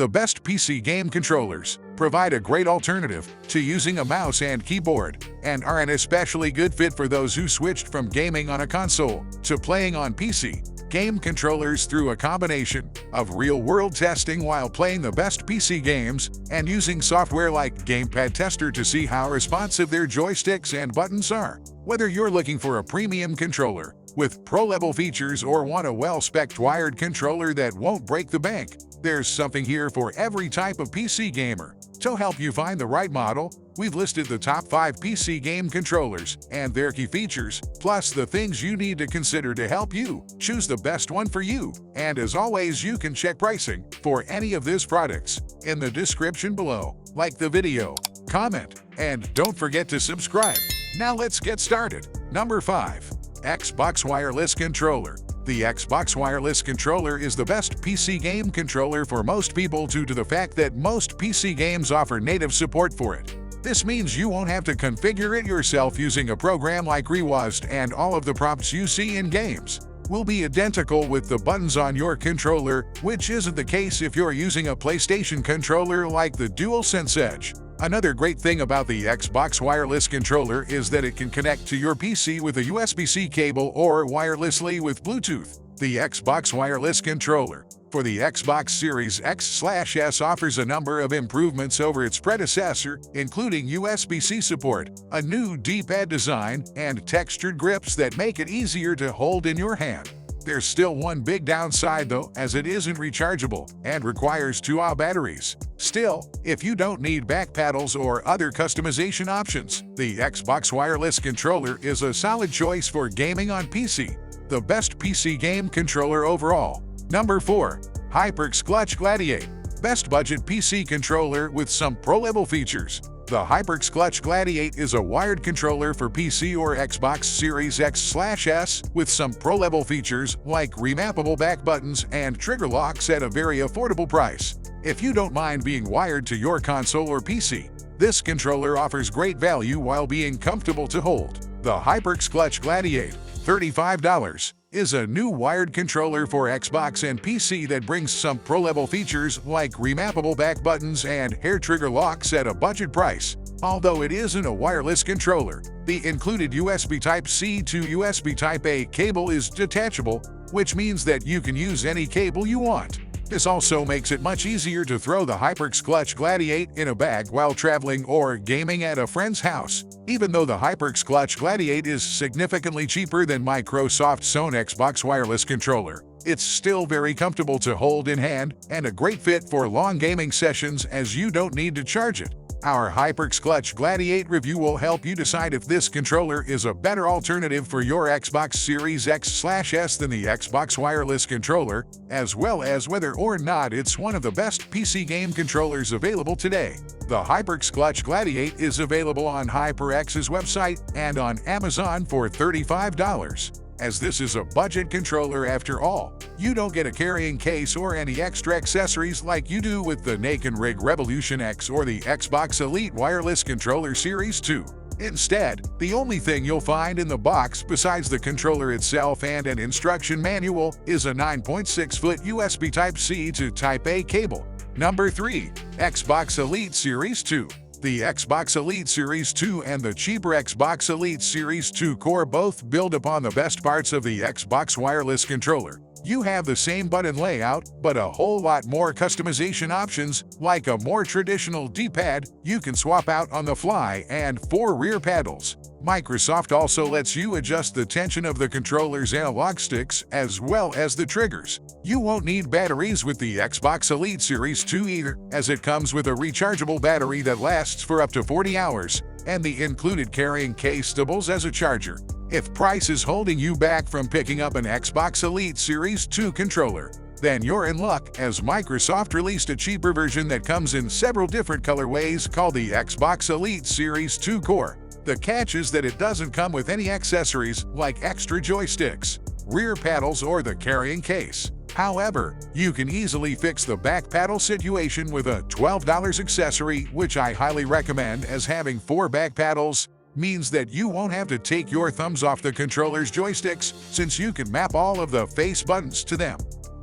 The best PC game controllers provide a great alternative to using a mouse and keyboard and are an especially good fit for those who switched from gaming on a console to playing on PC game controllers through a combination of real-world testing while playing the best PC games and using software like Gamepad Tester to see how responsive their joysticks and buttons are. Whether you're looking for a premium controller with pro-level features or want a well-spec'd wired controller that won't break the bank, there's something here for every type of PC gamer. To help you find the right model, we've listed the top 5 PC game controllers and their key features, plus the things you need to consider to help you choose the best one for you. And as always, you can check pricing for any of these products in the description below. Like the video, comment, and don't forget to subscribe. Now let's get started. Number 5. Xbox Wireless Controller. The Xbox Wireless Controller is the best PC game controller for most people due to the fact that most PC games offer native support for it. This means you won't have to configure it yourself using a program like Rewazd, and all of the prompts you see in games will be identical with the buttons on your controller, which isn't the case if you're using a PlayStation controller like the DualSense Edge. Another great thing about the Xbox Wireless Controller is that it can connect to your PC with a USB-C cable or wirelessly with Bluetooth. The Xbox Wireless Controller for the Xbox Series X/S offers a number of improvements over its predecessor, including USB-C support, a new D-pad design, and textured grips that make it easier to hold in your hand. There's still one big downside though, as it isn't rechargeable and requires 2Ah batteries. Still, if you don't need back paddles or other customization options, the Xbox Wireless Controller is a solid choice for gaming on PC. The best PC game controller overall. Number 4. HyperX Clutch Gladiate. Best budget PC controller with some pro-level features. The HyperX Clutch Gladiate is a wired controller for PC or Xbox Series X/S with some pro-level features like remappable back buttons and trigger locks at a very affordable price. If you don't mind being wired to your console or PC, this controller offers great value while being comfortable to hold. The HyperX Clutch Gladiate, $35, is a new wired controller for Xbox and PC that brings some pro-level features like remappable back buttons and hair trigger locks at a budget price. Although it isn't a wireless controller, the included USB Type-C to USB Type-A cable is detachable, which means that you can use any cable you want. This also makes it much easier to throw the HyperX Clutch Gladiate in a bag while traveling or gaming at a friend's house. Even though the HyperX Clutch Gladiate is significantly cheaper than Microsoft's own Xbox Wireless Controller, it's still very comfortable to hold in hand and a great fit for long gaming sessions as you don't need to charge it. Our HyperX Clutch Gladiate review will help you decide if this controller is a better alternative for your Xbox Series X/S than the Xbox Wireless Controller, as well as whether or not it's one of the best PC game controllers available today. The HyperX Clutch Gladiate is available on HyperX's website and on Amazon for $35. As this is a budget controller after all, you don't get a carrying case or any extra accessories like you do with the Naken Rig Revolution X or the Xbox Elite Wireless Controller Series 2. Instead, the only thing you'll find in the box besides the controller itself and an instruction manual is a 9.6-foot USB Type-C to Type-A cable. Number 3. Xbox Elite Series 2. The Xbox Elite Series 2 and the cheaper Xbox Elite Series 2 core both build upon the best parts of the Xbox Wireless Controller. You have the same button layout, but a whole lot more customization options, like a more traditional D-pad you can swap out on the fly and 4 rear paddles. Microsoft also lets you adjust the tension of the controller's analog sticks as well as the triggers. You won't need batteries with the Xbox Elite Series 2 either, as it comes with a rechargeable battery that lasts for up to 40 hours, and the included carrying case doubles as a charger. If price is holding you back from picking up an Xbox Elite Series 2 controller, then you're in luck, as Microsoft released a cheaper version that comes in several different colorways called the Xbox Elite Series 2 Core. The catch is that it doesn't come with any accessories like extra joysticks, rear paddles, or the carrying case. However, you can easily fix the back paddle situation with a $12 accessory, which I highly recommend, as having 4 back paddles means that you won't have to take your thumbs off the controller's joysticks since you can map all of the face buttons to them.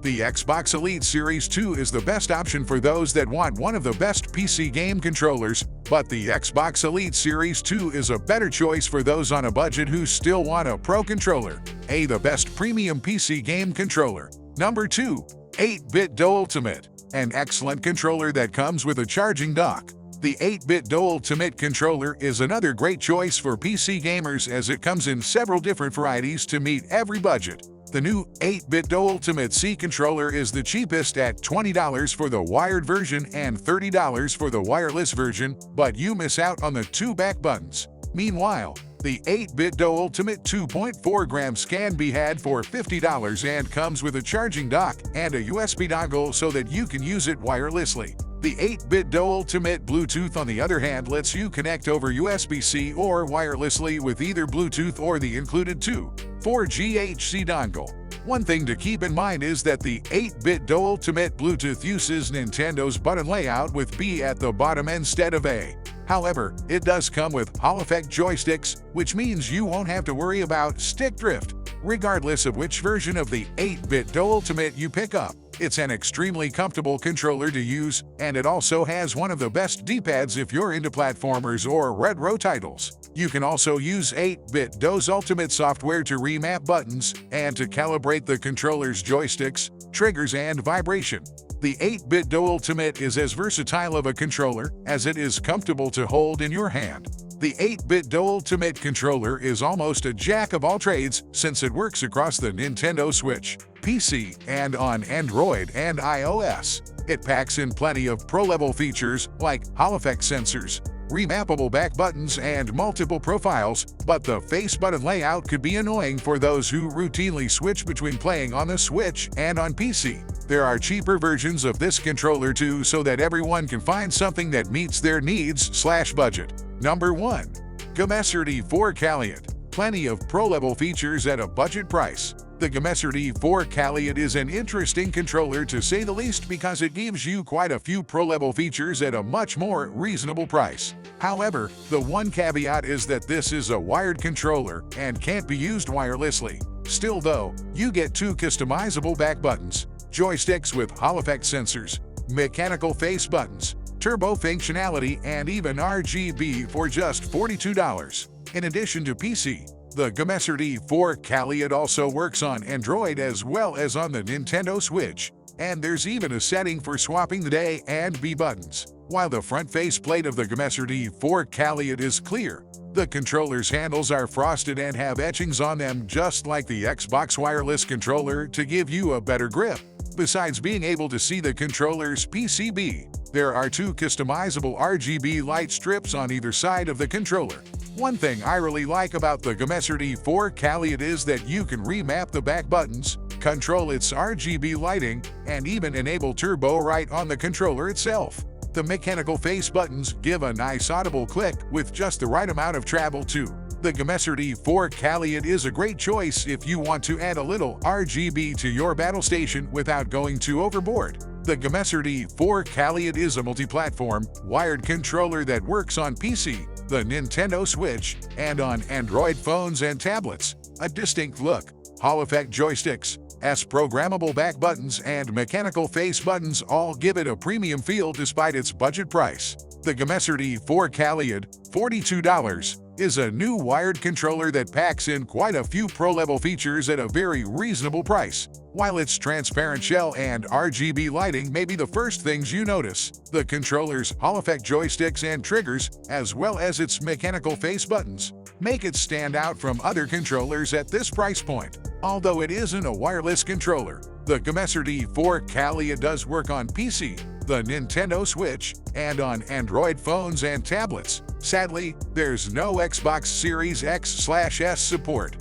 The Xbox Elite Series 2 is the best option for those that want one of the best PC game controllers, but the Xbox Elite Series 2 is a better choice for those on a budget who still want a pro controller. The best premium PC game controller. Number 2. 8-Bit Do Ultimate. An excellent controller that comes with a charging dock. The 8-Bit Do Ultimate controller is another great choice for PC gamers as it comes in several different varieties to meet every budget. The new 8-Bit Do Ultimate C controller is the cheapest at $20 for the wired version and $30 for the wireless version, but you miss out on the 2 back buttons. Meanwhile, the 8-Bit Do Ultimate 2.4 grams can be had for $50 and comes with a charging dock and a USB dongle so that you can use it wirelessly. The 8-Bit Do Ultimate Bluetooth, on the other hand, lets you connect over USB-C or wirelessly with either Bluetooth or the included 2.4G HC dongle. One thing to keep in mind is that the 8-Bit Do Ultimate Bluetooth uses Nintendo's button layout with B at the bottom instead of A. However, it does come with HyperX joysticks, which means you won't have to worry about stick drift, regardless of which version of the 8-Bit Do Ultimate you pick up. It's an extremely comfortable controller to use, and it also has one of the best D-pads if you're into platformers or retro titles. You can also use 8-Bit Do's Ultimate software to remap buttons and to calibrate the controller's joysticks, triggers, and vibration. The 8-Bit Do Ultimate is as versatile of a controller as it is comfortable to hold in your hand. The 8-Bit Do Ultimate controller is almost a jack of all trades since it works across the Nintendo Switch, PC, and on Android and iOS. It packs in plenty of pro-level features like HyperX sensors, remappable back buttons, and multiple profiles, but the face button layout could be annoying for those who routinely switch between playing on the Switch and on PC. There are cheaper versions of this controller too, so that everyone can find something that meets their needs/budget. Number 1. Gamesir G4 Kaleid. Plenty of pro-level features at a budget price. The Gamesir G4 Kaleid is an interesting controller to say the least because it gives you quite a few pro-level features at a much more reasonable price. However, the one caveat is that this is a wired controller and can't be used wirelessly. Still though, you get 2 customizable back buttons, joysticks with HyperX sensors, mechanical face buttons, turbo functionality, and even RGB for just $42. In addition to PC, the Gamesir G4 Kaleid also works on Android as well as on the Nintendo Switch, and there's even a setting for swapping the A and B buttons. While the front faceplate of the Gamesir G4 Kaleid is clear, the controller's handles are frosted and have etchings on them just like the Xbox wireless controller to give you a better grip. Besides being able to see the controller's PCB, there are 2 customizable RGB light strips on either side of the controller. One thing I really like about the Gamesir G4 Kaleid is that you can remap the back buttons, control its RGB lighting, and even enable turbo right on the controller itself. The mechanical face buttons give a nice audible click with just the right amount of travel too. The Gamesir G4 Kaleid is a great choice if you want to add a little RGB to your battle station without going too overboard. The Gamesir G4 Kaleid is a multi-platform, wired controller that works on PC, the Nintendo Switch, and on Android phones and tablets. A distinct look, HyperX joysticks, programmable back buttons, and mechanical face buttons all give it a premium feel despite its budget price. The Gamesir G4 Kaleid, $42, is a new wired controller that packs in quite a few pro-level features at a very reasonable price. While its transparent shell and RGB lighting may be the first things you notice, the controller's HyperX joysticks and triggers, as well as its mechanical face buttons, make it stand out from other controllers at this price point. Although it isn't a wireless controller, the Gamesir G4 Kaleid does work on PC, the Nintendo Switch, and on Android phones and tablets. Sadly, there's no Xbox Series X/S support.